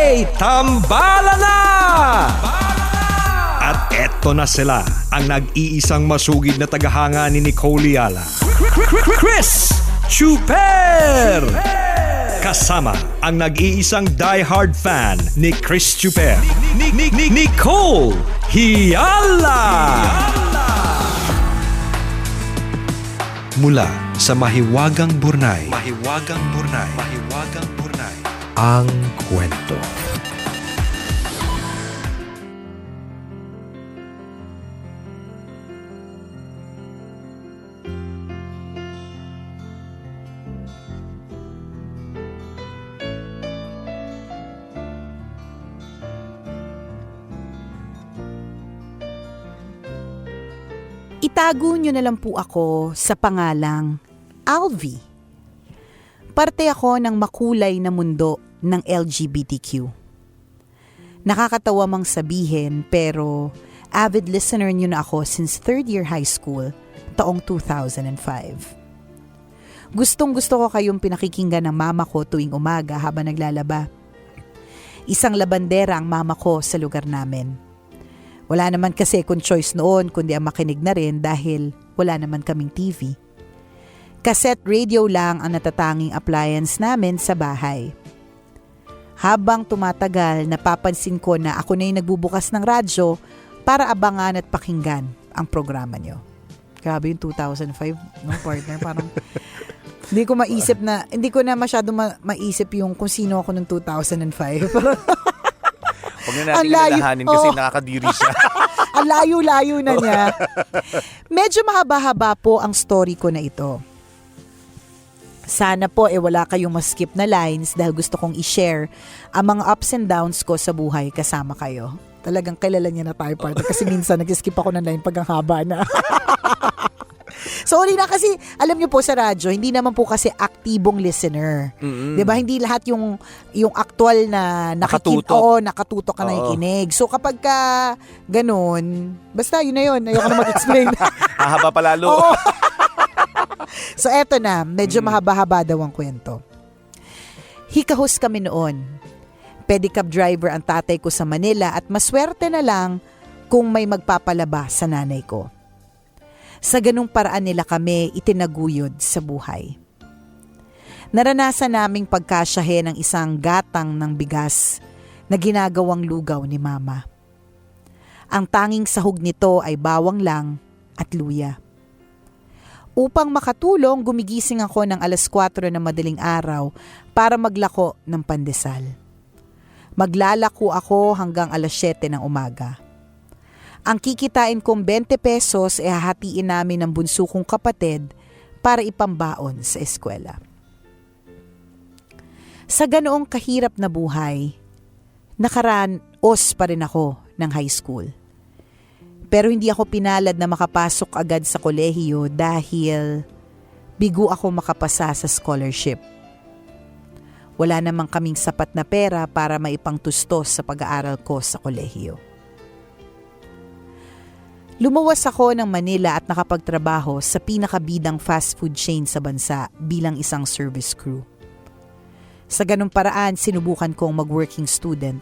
Okay, tambala na! At eto na sila, ang nag-iisang masugid na tagahanga ni Nicole Yala. Chris Chuper! Kasama ang nag-iisang die-hard fan ni Chris Chuper, Nicole Yala! Mula sa Mahiwagang Burnay, ang kwento. Itago nyo na lang po ako sa pangalang Alvi. Parte ako ng makulay na mundo ng LGBTQ. Nakakatawa mang sabihin pero avid listener nyo na ako since third year high school taong 2005. Gustong-gusto ko kayong pinakikinggan ng mama ko tuwing umaga habang naglalaba. Isang labandera ang mama ko sa lugar namin. Wala naman kasi kung choice noon kundi ang makinig na rin dahil wala naman kaming TV. Cassette radio lang ang natatanging appliance namin sa bahay. Habang tumatagal, napapansin ko na ako na yung nagbubukas ng radyo para abangan at pakinggan ang programa nyo. Grabe yung 2005, no, partner? Parang hindi ko na masyado maisip yung kung sino ako noong 2005. Huwag na natin alalahanin kasi nakakadiri siya. Ang layo-layo na niya. Medyo mahaba-haba po ang story ko na ito. Sana po wala kayong maskip na lines dahil gusto kong i-share ang mga ups and downs ko sa buhay kasama kayo. Talagang kilala niya na tayo, partner, kasi minsan nag-skip ako ng line pag ang haba na. Sorry na kasi alam niyo po sa radyo, hindi naman po kasi aktibong listener. Mm-hmm. 'Di ba? Hindi lahat yung aktual na nakatutok ka na nakikinig. So kapag ka ganun, basta yun na yun, ayoko na mag-explain. Hahaba pa lalo. So eto na, medyo mahaba-haba daw ang kwento. Hikahos kami noon. Pedicab driver ang tatay ko sa Manila at maswerte na lang kung may magpapalaba sa nanay ko. Sa ganung paraan nila kami itinaguyod sa buhay. Naranasan naming pagkasyahe ng isang gatang ng bigas na ginagawang lugaw ni mama. Ang tanging sahog nito ay bawang lang at luya. Upang makatulong, gumigising ako ng 4:00 ng madaling araw para maglako ng pandesal. Maglalako ako hanggang 7:00 ng umaga. Ang kikitain kong 20 pesos hahatiin namin ng bunso kong kapatid para ipambaon sa eskwela. Sa ganoong kahirap na buhay, nakaraos pa rin ako ng high school. Pero hindi ako pinalad na makapasok agad sa kolehiyo dahil bigo ako makapasa sa scholarship. Wala namang kaming sapat na pera para maipangtustos sa pag-aaral ko sa kolehiyo. Lumuwas ako ng Manila at nakapagtrabaho sa pinakabidang fast food chain sa bansa bilang isang service crew. Sa ganung paraan, sinubukan kong mag-working student.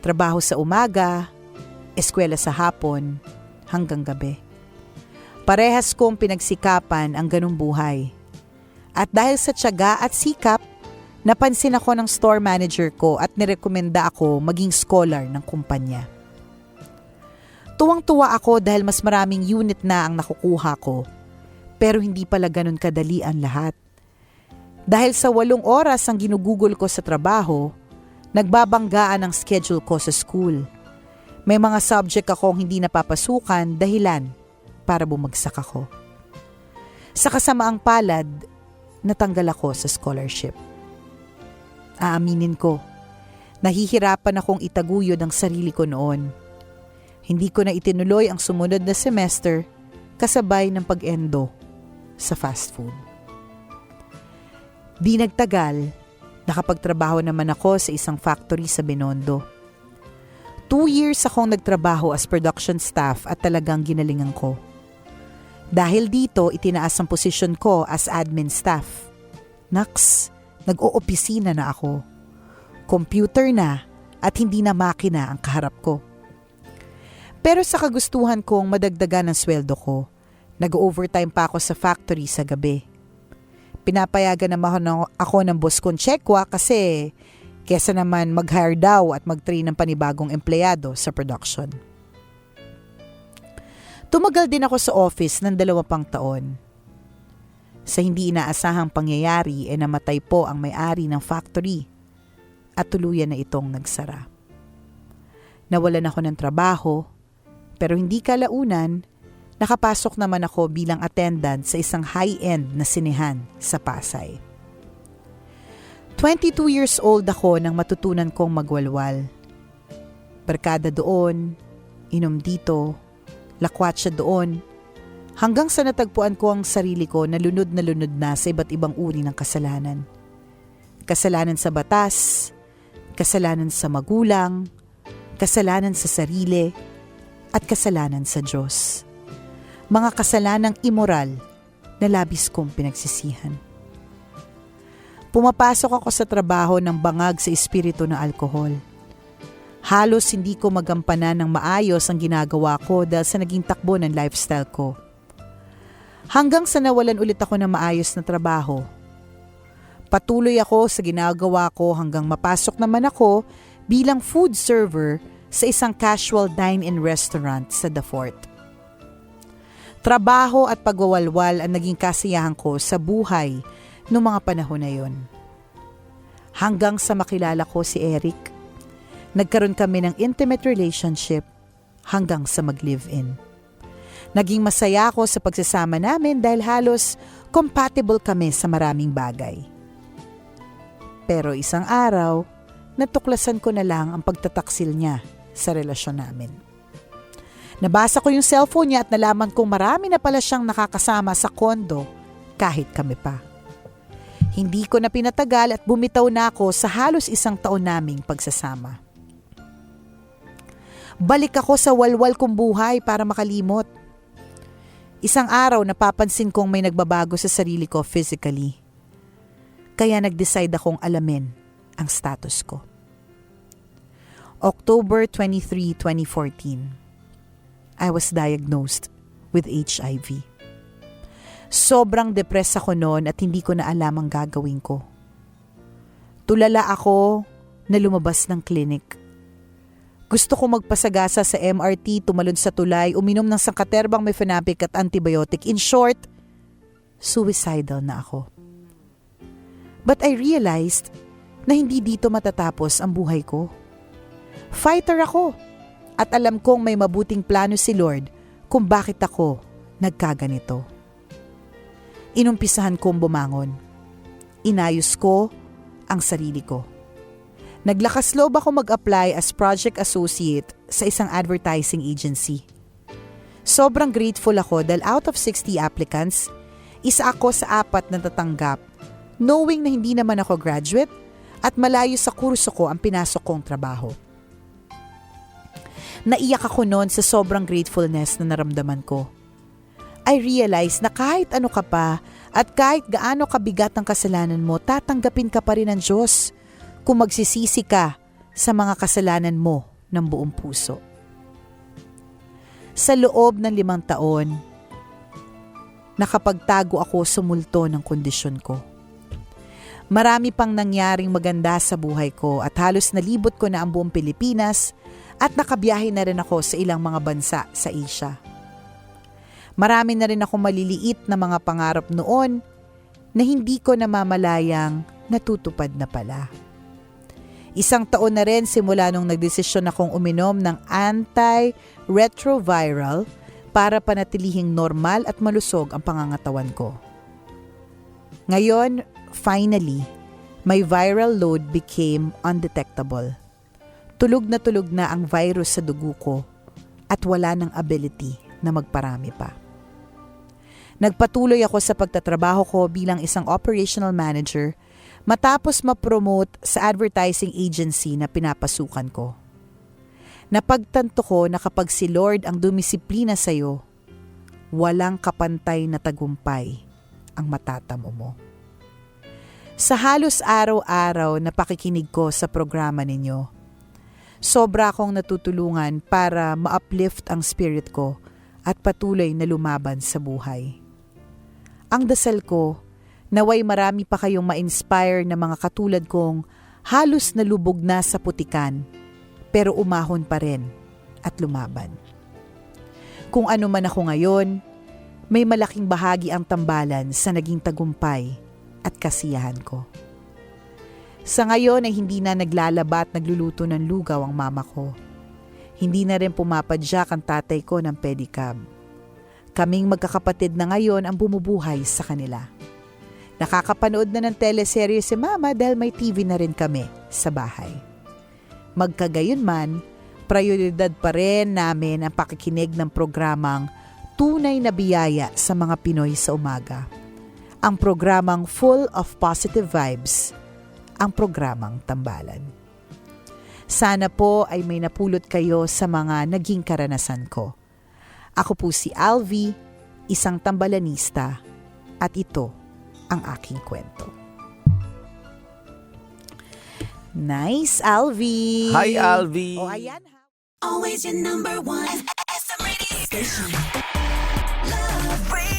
Trabaho sa umaga, eskwela sa hapon, hanggang gabi. Parehas kong pinagsikapan ang ganung buhay. At dahil sa tiyaga at sikap, napansin ako ng store manager ko at nirekomenda ako maging scholar ng kumpanya. Tuwang-tuwa ako dahil mas maraming unit na ang nakukuha ko. Pero hindi pala ganun kadali ang lahat. Dahil sa 8 oras ang ginugugol ko sa trabaho, nagbabanggaan ang schedule ko sa school. May mga subject akong hindi napapasukan dahilan para bumagsak ako. Sa kasamaang palad, natanggal ako sa scholarship. Aaminin ko, nahihirapan akong itaguyod ang sarili ko noon. Hindi ko na itinuloy ang sumunod na semester kasabay ng pag-endo sa fast food. Di nagtagal, nakapagtrabaho naman ako sa isang factory sa Binondo. 2 years akong nagtrabaho as production staff at talagang ginalingan ko. Dahil dito, itinaas ang posisyon ko as admin staff. Naks, nag-oopisina na ako. Computer na at hindi na makina ang kaharap ko. Pero sa kagustuhan kong madagdagan ng sweldo ko, nag-overtime pa ako sa factory sa gabi. Pinapayagan naman ako ng boss kong tsekwa kasi kesa naman mag-hire daw at mag-train ng panibagong empleyado sa production. Tumagal din ako sa office ng 2 pang taon. Sa hindi inaasahang pangyayari namatay po ang may-ari ng factory at tuluyan na itong nagsara. Nawalan ako ng trabaho pero hindi kalaunan nakapasok naman ako bilang attendant sa isang high-end na sinehan sa Pasay. 22 years old ako nang matutunan kong magwalwal. Barkada doon, inom dito, lakwatsa doon, hanggang sa natagpuan ko ang sarili ko na lunod na sa iba't ibang uri ng kasalanan. Kasalanan sa batas, kasalanan sa magulang, kasalanan sa sarili, at kasalanan sa Diyos. Mga kasalanang immoral na labis kong pinagsisihan. Pumapasok ako sa trabaho ng bangag sa espiritu ng alkohol. Halos hindi ko magampanan ng maayos ang ginagawa ko dahil sa naging takbo ng lifestyle ko. Hanggang sa nawalan ulit ako ng maayos na trabaho. Patuloy ako sa ginagawa ko hanggang mapasok naman ako bilang food server sa isang casual dine-in restaurant sa The Fort. Trabaho at pagwawalwal ang naging kasiyahan ko sa buhay noong mga panahon na yon. Hanggang sa makilala ko si Eric, nagkaroon kami ng intimate relationship hanggang sa mag-live-in. Naging masaya ako sa pagsasama namin dahil halos compatible kami sa maraming bagay. Pero isang araw, natuklasan ko na lang ang pagtataksil niya sa relasyon namin. Nabasa ko yung cellphone niya at nalaman kong marami na pala siyang nakakasama sa kondo kahit kami pa. Hindi ko na pinatagal at bumitaw na ako sa halos 1 taon naming pagsasama. Balik ako sa walwal kong buhay para makalimot. Isang araw napapansin kong may nagbabago sa sarili ko physically. Kaya nag-decide akong alamin ang status ko. October 23, 2014, I was diagnosed with HIV. Sobrang depressed ako noon at hindi ko na alam ang gagawin ko. Tulala ako na lumabas ng klinik. Gusto ko magpasagasa sa MRT, tumalon sa tulay, uminom ng sangkaterbang mefenamic at antibiotic. In short, suicidal na ako. But I realized na hindi dito matatapos ang buhay ko. Fighter ako at alam kong may mabuting plano si Lord kung bakit ako nagkaganito. Inumpisahan kong bumangon. Inayos ko ang sarili ko. Naglakas loob ako mag-apply as project associate sa isang advertising agency. Sobrang grateful ako dahil out of 60 applicants, isa ako sa 4 na tatanggap, knowing na hindi naman ako graduate at malayo sa kurso ko ang pinasok kong trabaho. Naiyak ako noon sa sobrang gratefulness na naramdaman ko. I realized na kahit ano ka pa at kahit gaano kabigat ang kasalanan mo, tatanggapin ka pa rin ng Diyos kung magsisisi ka sa mga kasalanan mo ng buong puso. Sa loob ng 5 taon, nakapagtago ako sa multo ng kondisyon ko. Marami pang nangyaring maganda sa buhay ko at halos nalibot ko na ang buong Pilipinas at nakabiyahe na rin ako sa ilang mga bansa sa Asia. Marami na rin ako maliliit na mga pangarap noon na hindi ko namamalayang natutupad na pala. 1 taon na rin simula nung nagdesisyon akong uminom ng anti-retroviral para panatilihing normal at malusog ang pangangatawan ko. Ngayon, finally, my viral load became undetectable. Tulog na ang virus sa dugo ko at wala ng ability na magparami pa. Nagpatuloy ako sa pagtatrabaho ko bilang isang operational manager matapos ma-promote sa advertising agency na pinapasukan ko. Napagtanto ko na kapag si Lord ang dumisiplina sa'yo, walang kapantay na tagumpay ang matatamo mo. Sa halos araw-araw na pakikinig ko sa programa ninyo, sobra akong natutulungan para ma-uplift ang spirit ko at patuloy na lumaban sa buhay. Ang dasal ko, naway marami pa kayong ma-inspire na mga katulad kong halos nalubog na sa putikan, pero umahon pa rin at lumaban. Kung ano man ako ngayon, may malaking bahagi ang tambalan sa naging tagumpay at kasiyahan ko. Sa ngayon ay hindi na naglalaba at nagluluto ng lugaw ang mama ko. Hindi na rin pumapadyak ang tatay ko ng pedicab. Kaming magkakapatid na ngayon ang bumubuhay sa kanila. Nakakapanood na ng teleserye si mama dahil may TV na rin kami sa bahay. Magkagayon man, prioridad pa rin namin ang pakikinig ng programang Tunay na Biyaya sa mga Pinoy sa umaga. Ang programang full of positive vibes, ang programang Tambalan. Sana po ay may napulot kayo sa mga naging karanasan ko. Ako po si Alvi, isang tambalanista, at ito ang aking kwento. Nice, Alvi! Hi, Alvi! O, ayan. Always your number one. FM radio station. Love radio.